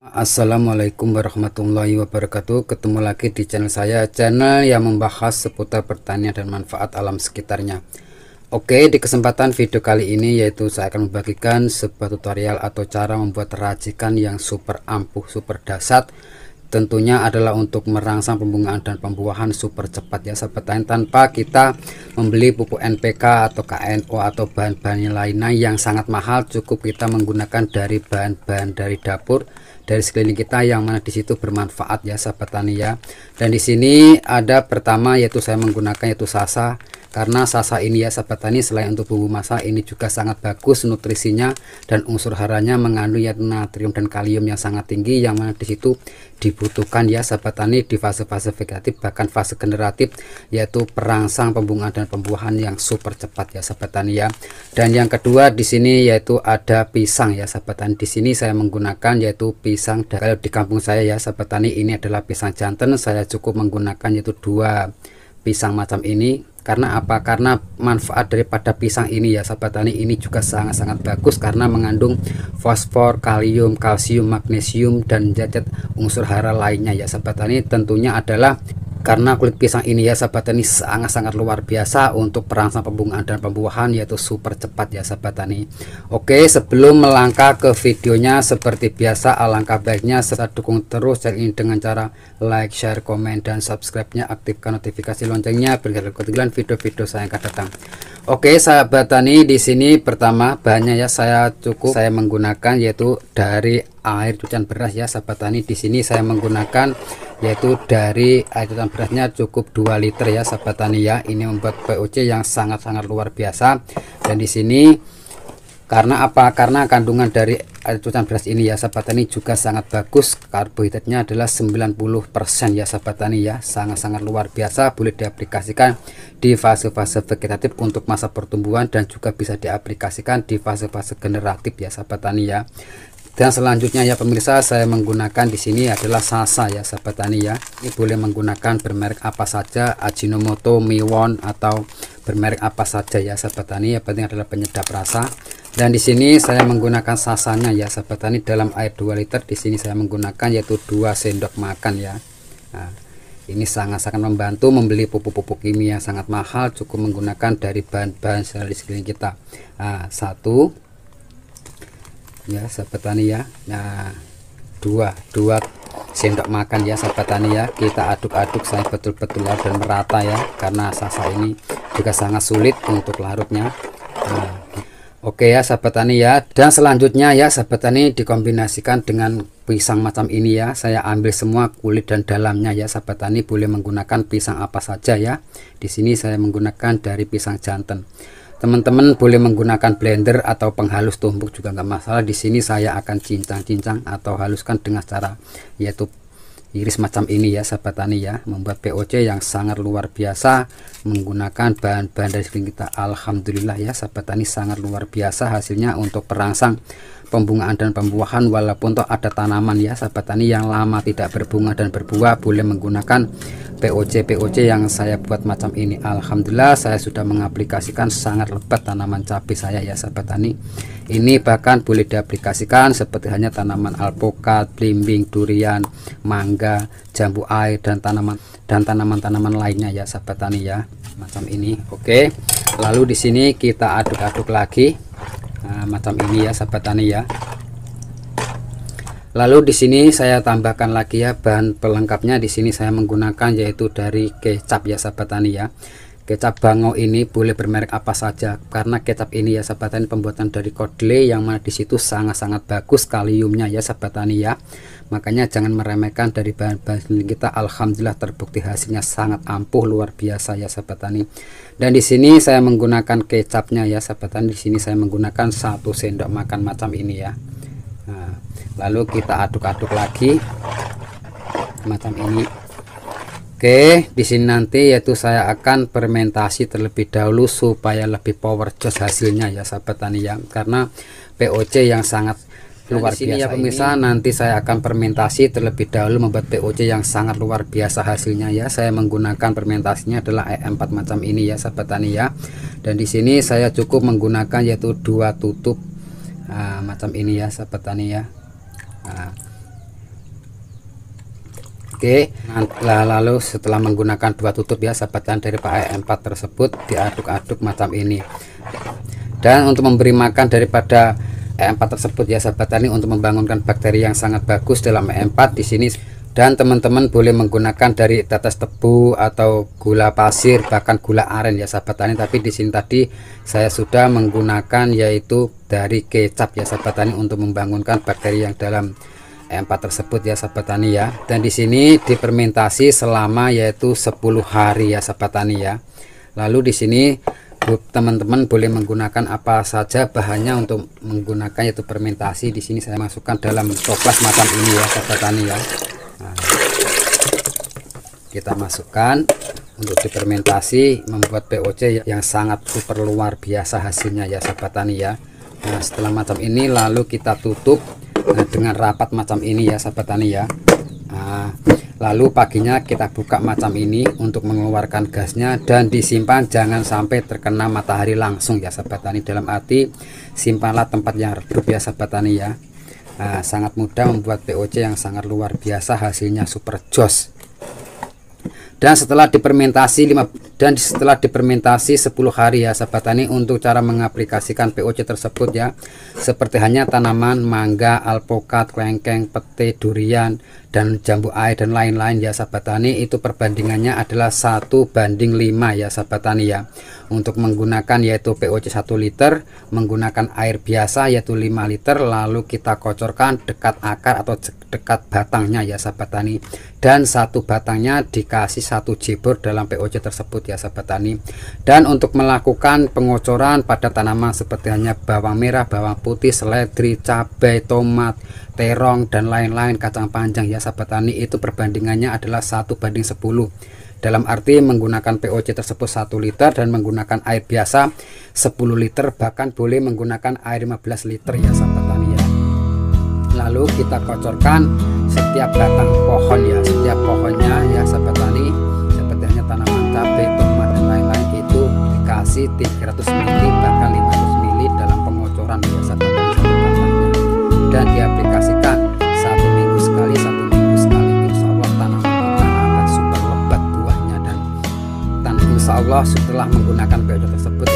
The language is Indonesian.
Assalamualaikum warahmatullahi wabarakatuh. Ketemu lagi di channel saya, channel yang membahas seputar pertanian dan manfaat alam sekitarnya. Oke, di kesempatan video kali ini yaitu saya akan membagikan sebuah tutorial atau cara membuat racikan yang super ampuh, super dahsyat. Tentunya adalah untuk merangsang pembungaan dan pembuahan super cepat ya sahabat tani, tanpa kita membeli pupuk NPK atau KNO atau bahan-bahan lainnya yang sangat mahal. Cukup kita menggunakan dari bahan-bahan dari dapur, dari sekeliling kita, yang mana disitu bermanfaat ya sahabat tani ya. Dan di sini ada pertama yaitu saya menggunakan yaitu Sasa. Karena Sasa ini ya sahabat tani, selain untuk bumbu masak, ini juga sangat bagus nutrisinya dan unsur haranya mengandung yaitu natrium dan kalium yang sangat tinggi, yang mana disitu dibutuhkan ya sahabat tani di fase-fase vegetatif bahkan fase generatif, yaitu perangsang pembungaan dan pembuahan yang super cepat ya sahabat tani ya. Dan yang kedua di sini yaitu ada pisang ya sahabat tani. Di sini saya menggunakan yaitu pisang dari di kampung saya ya sahabat tani, ini adalah pisang jantan. Saya cukup menggunakan yaitu 2 pisang macam ini. Karena apa? Karena manfaat daripada pisang ini ya sahabat tani, ini juga sangat-sangat bagus karena mengandung fosfor, kalium, kalsium, magnesium dan zat-zat unsur hara lainnya ya sahabat tani. Tentunya adalah karena kulit pisang ini ya sahabat tani sangat-sangat luar biasa untuk perangsang pembungaan dan pembuahan, yaitu super cepat ya sahabat tani. Oke, sebelum melangkah ke videonya, seperti biasa alangkah baiknya saya dukung terus channel ini dengan cara like, share, komen, dan subscribe-nya, aktifkan notifikasi loncengnya biar ketinggalan video-video saya yang akan datang. Oke sahabat tani, di sini pertama bahannya ya saya menggunakan yaitu dari air cucian beras ya sahabat tani. Di sini saya menggunakan yaitu dari air cucian berasnya cukup 2 liter ya sahabat tani ya. Ini membuat POC yang sangat-sangat luar biasa. Dan di sini karena apa? Karena kandungan dari air cucian beras ini ya sahabat tani juga sangat bagus. Karbohidratnya adalah 90% ya sahabat tani ya. Sangat-sangat luar biasa, boleh diaplikasikan di fase-fase vegetatif untuk masa pertumbuhan dan juga bisa diaplikasikan di fase-fase generatif ya sahabat tani ya. Dan selanjutnya ya pemirsa, saya menggunakan di sini adalah Sasa ya sahabat tani ya. Ini boleh menggunakan bermerek apa saja, Ajinomoto, Miwon, atau bermerek apa saja ya sahabat tani. Yang penting adalah penyedap rasa. Dan di sini saya menggunakan Sasanya ya sahabat tani dalam air 2 liter. Di sini saya menggunakan yaitu 2 sendok makan ya. Nah, ini sangat-sangat membantu membeli pupuk-pupuk kimia sangat mahal. Cukup menggunakan dari bahan-bahan di sekeliling kita. Nah, 1 ya sahabat tani ya. Nah, 2 sendok makan ya sahabat tani ya. Kita aduk-aduk sampai betul-betul larut dan merata ya, karena Sasa ini juga sangat sulit untuk larutnya. Nah, oke ya sahabat tani ya. Dan selanjutnya ya sahabat tani dikombinasikan dengan pisang macam ini ya. Saya ambil semua kulit dan dalamnya ya sahabat tani. Boleh menggunakan pisang apa saja ya. Di sini saya menggunakan dari pisang jantan. Teman-teman boleh menggunakan blender atau penghalus tumbuk juga nggak masalah. Di sini saya akan cincang-cincang atau haluskan dengan cara yaitu iris macam ini ya sahabat tani ya. Membuat POC yang sangat luar biasa menggunakan bahan-bahan dari sekeliling kita. Alhamdulillah ya sahabat tani, sangat luar biasa hasilnya untuk perangsang pembungaan dan pembuahan. Walaupun toh ada tanaman ya sahabat tani yang lama tidak berbunga dan berbuah, boleh menggunakan POC yang saya buat macam ini. Alhamdulillah saya sudah mengaplikasikan sangat lebat tanaman cabai saya ya sahabat tani. Ini bahkan boleh diaplikasikan seperti hanya tanaman alpukat, belimbing, durian, mangga, jambu air, dan tanaman-tanaman lainnya ya sahabat tani ya, macam ini. Oke, lalu di sini kita aduk-aduk lagi. Nah, macam ini ya sahabat tani ya. Lalu di sini saya tambahkan lagi ya bahan pelengkapnya. Di sini saya menggunakan yaitu dari kecap ya sahabat tani ya. Kecap Bango ini boleh bermerek apa saja, karena kecap ini ya sahabat tani pembuatan dari kedelai, yang mana disitu sangat-sangat bagus kaliumnya ya sahabat tani ya. Makanya jangan meremehkan dari bahan-bahan kita. Alhamdulillah terbukti hasilnya sangat ampuh luar biasa ya sahabat tani. Dan di sini saya menggunakan kecapnya ya sahabat tani. Di sini saya menggunakan 1 sendok makan macam ini ya. Nah, lalu kita aduk-aduk lagi macam ini. Oke, di sini nanti yaitu saya akan fermentasi terlebih dahulu supaya lebih power jos hasilnya ya sahabat tani ya, karena POC yang sangat luar biasa ya pemirsa. Nanti saya akan fermentasi terlebih dahulu membuat POC yang sangat luar biasa hasilnya ya. Saya menggunakan fermentasinya adalah E4 macam ini ya sahabat tani ya. Dan di sini saya cukup menggunakan yaitu 2 tutup macam ini ya sahabat tani ya. Nah, Oke, lalu setelah menggunakan 2 tutup ya sahabat tani dari Pak EM4 tersebut, diaduk-aduk macam ini. Dan untuk memberi makan daripada EM4 tersebut ya sahabat tani, untuk membangunkan bakteri yang sangat bagus dalam EM4 di sini. Dan teman-teman boleh menggunakan dari tetes tebu atau gula pasir, bahkan gula aren ya sahabat tani. Tapi di sini tadi saya sudah menggunakan yaitu dari kecap ya sahabat tani, untuk membangunkan bakteri yang dalam E4 tersebut ya sahabat tani ya. Dan di sini difermentasi selama yaitu 10 hari ya sahabat tani ya. Lalu di sini teman-teman boleh menggunakan apa saja bahannya untuk menggunakan yaitu fermentasi. Di sini saya masukkan dalam toples macam ini ya sahabat tani ya. Nah, kita masukkan untuk difermentasi membuat POC yang sangat super luar biasa hasilnya ya sahabat tani ya. Nah, setelah macam ini lalu kita tutup dengan rapat macam ini ya sahabat tani ya. Nah, lalu paginya kita buka macam ini untuk mengeluarkan gasnya, dan disimpan jangan sampai terkena matahari langsung ya sahabat tani. Dalam arti simpanlah tempat yang redup ya sahabat tani ya. Nah, sangat mudah membuat POC yang sangat luar biasa, hasilnya super jos. Dan setelah difermentasi 10 hari ya sahabat tani, untuk cara mengaplikasikan POC tersebut ya, seperti hanya tanaman mangga, alpukat, klengkeng, pete, durian, dan jambu air dan lain-lain ya sahabat tani, itu perbandingannya adalah 1:5 ya sahabat tani ya. Untuk menggunakan yaitu POC 1 liter menggunakan air biasa yaitu 5 liter, lalu kita kocorkan dekat akar atau dekat batangnya ya sahabat tani, dan satu batangnya dikasih 1 jebor dalam POC tersebut ya sahabat tani. Dan untuk melakukan pengocoran pada tanaman seperti hanya bawang merah, bawang putih, seledri, cabai, tomat, terong, dan lain-lain, kacang panjang ya sahabat tani, itu perbandingannya adalah 1:10. Dalam arti menggunakan POC tersebut 1 liter dan menggunakan air biasa 10 liter, bahkan boleh menggunakan air 15 liter ya sahabat tani ya. Lalu kita kocorkan setiap batang pohon ya, setiap pohonnya ya sahabat tani, seperti hanya tanaman cabai, tomat, dan lain-lain, itu dikasih 300 ml bahkan 500 ml dalam pengocoran ya sahabat tani, satu batangnya, dan diaplikasikan 1 minggu sekali, 1 minggu sekali. Insya Allah tanaman kita akan super lebat buahnya, dan insya Allah setelah menggunakan POC tersebut